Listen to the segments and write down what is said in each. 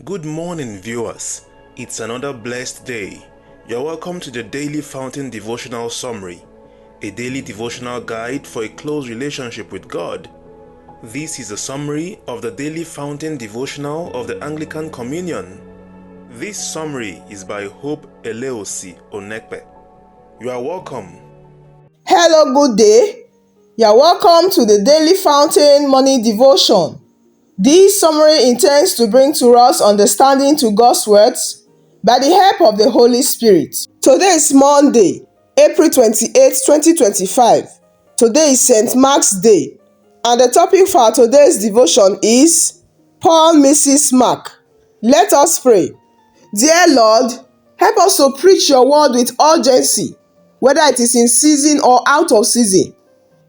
Good morning, viewers. It's another blessed day. You're welcome to the Daily Fountain Devotional Summary, a daily devotional guide for a close relationship with God. This is a summary of the Daily Fountain Devotional of the Anglican Communion. This summary is by Hope Eleosi Onekpe. You are welcome. Hello, good day. You are welcome to the Daily Fountain Morning Devotion. This summary intends to bring to us understanding to God's words by the help of the Holy Spirit. Today is Monday, April 28, 2025. Today is St. Mark's Day, and the topic for today's devotion is Paul misses Mark. Let us pray. Dear Lord, help us to preach your word with urgency, whether it is in season or out of season.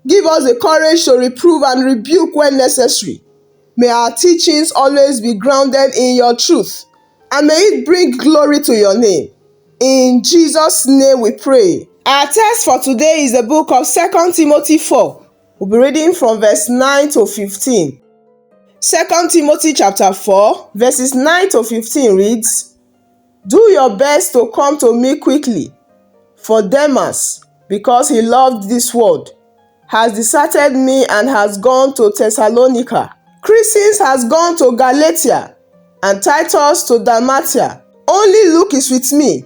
Give us the courage to reprove and rebuke when necessary. May our teachings always be grounded in your truth, and may it bring glory to your name. In Jesus' name we pray. Our text for today is the book of 2 Timothy 4. We'll be reading from verse 9 to 15. 2 Timothy chapter 4, verses 9 to 15 reads, Do your best to come to me quickly, for Demas, because he loved this world, has deserted me and has gone to Thessalonica. Crescens has gone to Galatia, and Titus to Dalmatia. Only Luke is with me.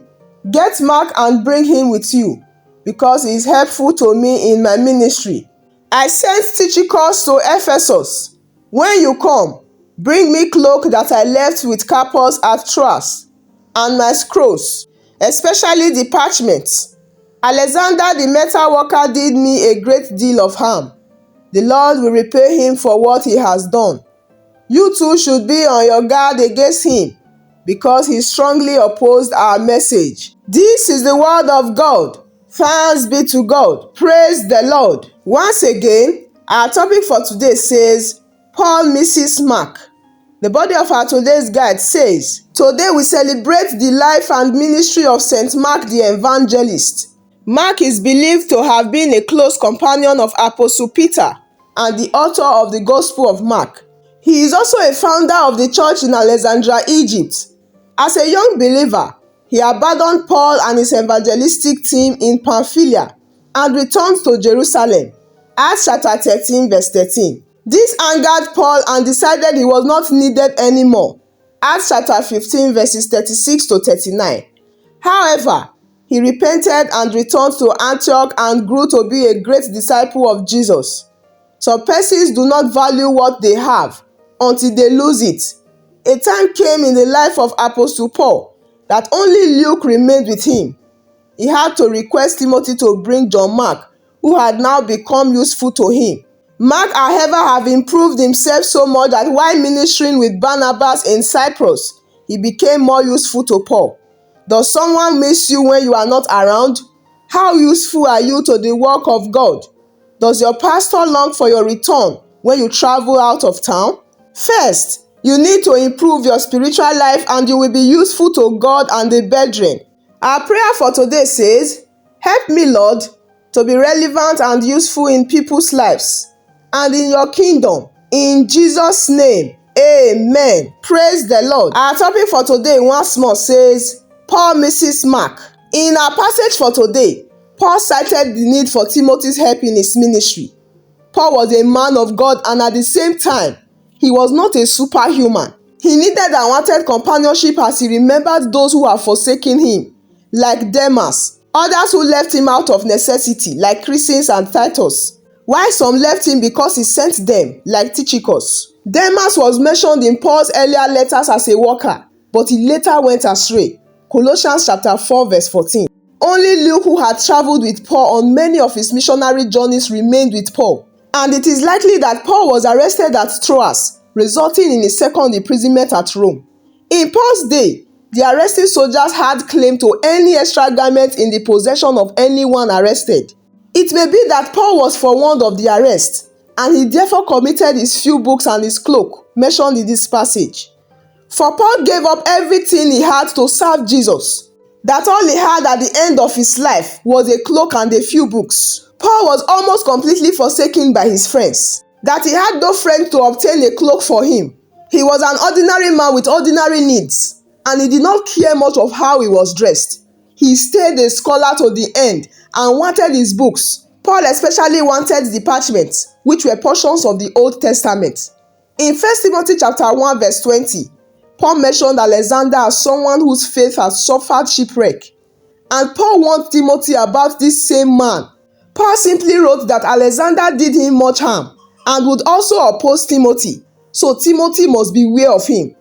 Get Mark and bring him with you, because he is helpful to me in my ministry. I sent Tychicus to Ephesus. When you come, bring me cloak that I left with Carpus at Troas, and my scrolls, especially the parchments. Alexander the metal worker did me a great deal of harm. The Lord will repay him for what he has done. You too should be on your guard against him, because he strongly opposed our message. This is the word of God. Thanks be to God. Praise the Lord. Once again, our topic for today says, Paul misses Mark. The body of our today's guide says, Today we celebrate the life and ministry of St. Mark the Evangelist. Mark is believed to have been a close companion of Apostle Peter and the author of the Gospel of Mark. He is also a founder of the church in Alexandria, Egypt. As a young believer, he abandoned Paul and his evangelistic team in Pamphylia and returned to Jerusalem. Acts chapter 13, verse 13. This angered Paul and decided he was not needed anymore. Acts chapter 15, verses 36 to 39. However, he repented and returned to Antioch and grew to be a great disciple of Jesus. Some persons do not value what they have until they lose it. A time came in the life of Apostle Paul that only Luke remained with him. He had to request Timothy to bring John Mark, who had now become useful to him. Mark, however, had improved himself so much that while ministering with Barnabas in Cyprus, he became more useful to Paul. Does someone miss you when you are not around? How useful are you to the work of God? Does your pastor long for your return when you travel out of town? First, you need to improve your spiritual life and you will be useful to God and the brethren. Our prayer for today says, Help me, Lord, to be relevant and useful in people's lives and in your kingdom. In Jesus' name, amen. Praise the Lord. Our topic for today once more says, Paul misses Mark. In our passage for today, Paul cited the need for Timothy's help in his ministry. Paul was a man of God and at the same time, he was not a superhuman. He needed and wanted companionship as he remembered those who had forsaken him, like Demas, others who left him out of necessity, like Crescens and Titus, while some left him because he sent them, like Tychicus. Demas was mentioned in Paul's earlier letters as a worker, but he later went astray. Colossians chapter 4, verse 14. Only Luke, who had traveled with Paul on many of his missionary journeys, remained with Paul. And it is likely that Paul was arrested at Troas, resulting in his second imprisonment at Rome. In Paul's day, the arresting soldiers had claim to any extra garment in the possession of anyone arrested. It may be that Paul was forewarned of the arrest, and he therefore committed his few books and his cloak, mentioned in this passage. For Paul gave up everything he had to serve Jesus. That all he had at the end of his life was a cloak and a few books. Paul was almost completely forsaken by his friends. That he had no friend to obtain a cloak for him. He was an ordinary man with ordinary needs, and he did not care much of how he was dressed. He stayed a scholar to the end and wanted his books. Paul especially wanted the parchments, which were portions of the Old Testament. In 1 Timothy chapter 1 verse 20, Paul mentioned Alexander as someone whose faith had suffered shipwreck. And Paul warned Timothy about this same man. Paul simply wrote that Alexander did him much harm and would also oppose Timothy, so Timothy must beware of him.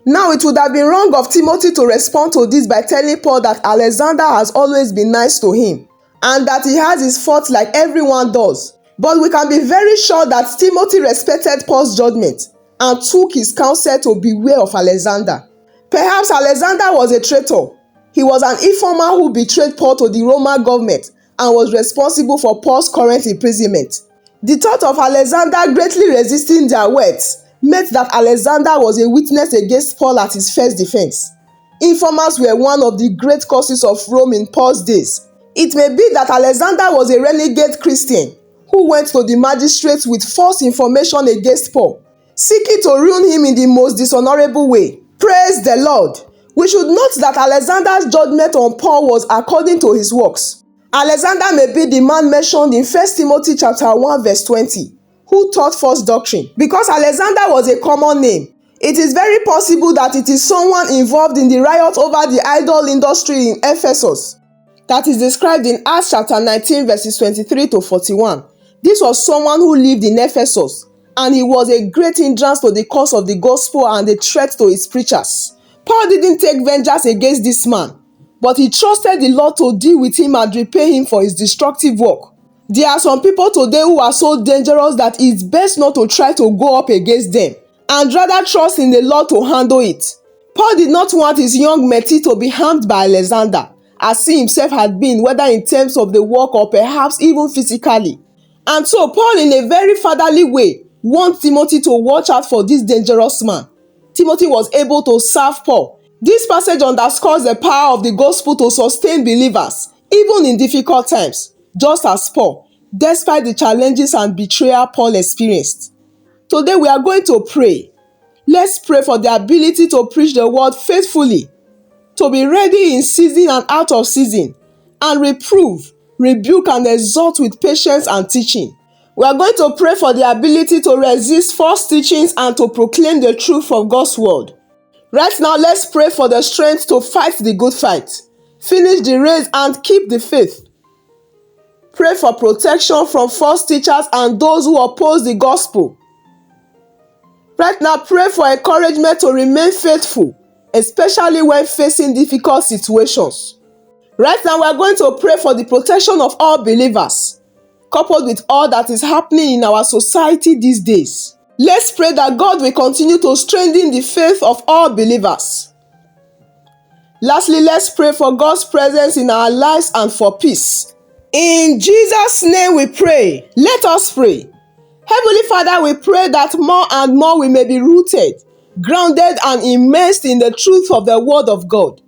Now it would have been wrong of Timothy to respond to this by telling Paul that Alexander has always been nice to him and that he has his faults like everyone does. But we can be very sure that Timothy respected Paul's judgment and took his counsel to beware of Alexander. Perhaps Alexander was a traitor. He was an informer who betrayed Paul to the Roman government and was responsible for Paul's current imprisonment. The thought of Alexander greatly resisting their words meant that Alexander was a witness against Paul at his first defense. Informers were one of the great causes of Rome in Paul's days. It may be that Alexander was a renegade Christian who went to the magistrates with false information against Paul, seeking to ruin him in the most dishonorable way. Praise the Lord! We should note that Alexander's judgment on Paul was according to his works. Alexander may be the man mentioned in 1 Timothy chapter 1 verse 20, who taught false doctrine. Because Alexander was a common name, it is very possible that it is someone involved in the riot over the idol industry in Ephesus that is described in Acts chapter 19 verses 23 to 41. This was someone who lived in Ephesus, and he was a great hindrance to the cause of the gospel and a threat to its preachers. Paul didn't take vengeance against this man, but he trusted the Lord to deal with him and repay him for his destructive work. There are some people today who are so dangerous that it's best not to try to go up against them and rather trust in the Lord to handle it. Paul did not want his young mentee to be harmed by Alexander, as he himself had been, whether in terms of the work or perhaps even physically. And so Paul, in a very fatherly way, warned Timothy to watch out for this dangerous man. Timothy was able to serve Paul. This passage underscores the power of the gospel to sustain believers, even in difficult times, just as Paul, despite the challenges and betrayal Paul experienced. Today we are going to pray. Let's pray for the ability to preach the word faithfully, to be ready in season and out of season, and reprove, rebuke, and exhort with patience and teaching. We are going to pray for the ability to resist false teachings and to proclaim the truth of God's word. Right now, let's pray for the strength to fight the good fight, finish the race, and keep the faith. Pray for protection from false teachers and those who oppose the gospel. Right now, pray for encouragement to remain faithful, especially when facing difficult situations. Right now, we are going to pray for the protection of all believers, coupled with all that is happening in our society these days. Let's pray that God will continue to strengthen the faith of all believers. Lastly, let's pray for God's presence in our lives and for peace. In Jesus' name we pray. Let us pray. Heavenly Father, we pray that more and more we may be rooted, grounded, and immersed in the truth of the Word of God.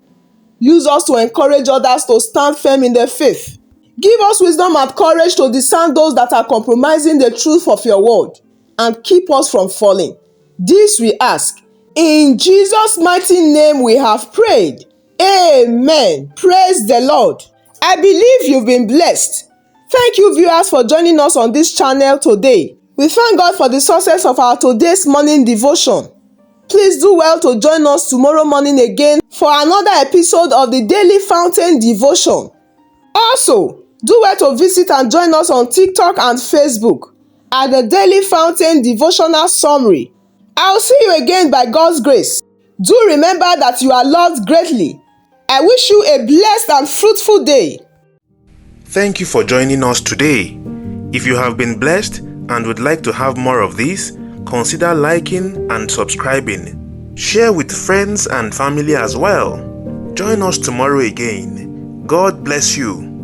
Use us to encourage others to stand firm in their faith. Give us wisdom and courage to discern those that are compromising the truth of your word, and keep us from falling. This we ask. In Jesus' mighty name we have prayed. Amen. Praise the Lord. I believe you've been blessed. Thank you, viewers, for joining us on this channel today. We thank God for the success of our today's morning devotion. Please do well to join us tomorrow morning again for another episode of the Daily Fountain Devotion. Also, do well to visit and join us on TikTok and Facebook at the Daily Fountain Devotional Summary. I'll see you again by God's grace. Do remember that you are loved greatly. I wish you a blessed and fruitful day. Thank you for joining us today. If you have been blessed and would like to have more of this, consider liking and subscribing. Share with friends and family as well. Join us tomorrow again. God bless you.